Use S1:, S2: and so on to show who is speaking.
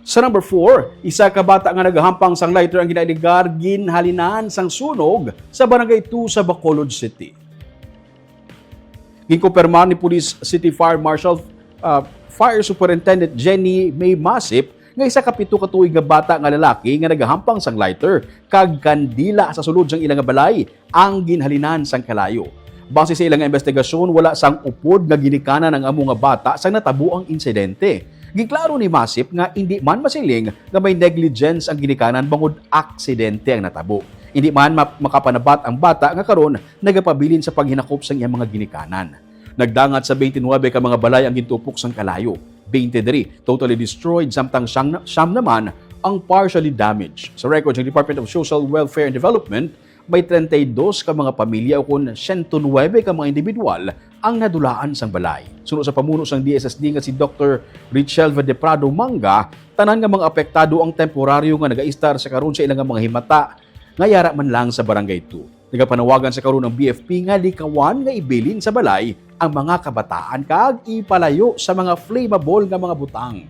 S1: Sa number 4, isa ka bata nga nagahampang sang lighter ang ginailigar ginhalinan sang sunog sa Barangay 2 sa Bacolod City. Ginkumpirma ni Police City Fire Marshal Fire Superintendent Jenny May Masip nga isa ka 7 ka tuig nga bata nga lalaki nga nagahampang sang lighter kag kandila sa sulod sang ilang balay ang ginhalinan sang kalayo. Base sa ilang investigasyon, wala sang upod nga ginikanan ang amo nga bata sang natabo ang insidente. Giklaro ni Masip nga hindi man masiling nga may negligence ang ginikanan bangod aksidente ang natabo. Hindi man makapanabat ang bata nga karon nagapabilin sa paghinakop sang iyang mga ginikanan. Nagdangat sa 29 ka mga balay ang gintupok sang kalayo. 23 totally destroyed samtang siyam naman ang partially damaged. Sa records ng Department of Social Welfare and Development, may 32 ka mga pamilya o kun 109 ka mga individual ang nadulaan sang balay. Sunod sa pamuno sang DSSD nga si Dr. Richelva de Prado Manga, tanan nga mga apektado ang temporaryo nga nagaistar sa karon sa ilang mga himata nga yara man lang sa Barangay 2. Nagapanawagan sa karon ng BFP nga likawan nga ibilin sa balay ang mga kabataan kag ipalayo sa mga flammable nga mga butang.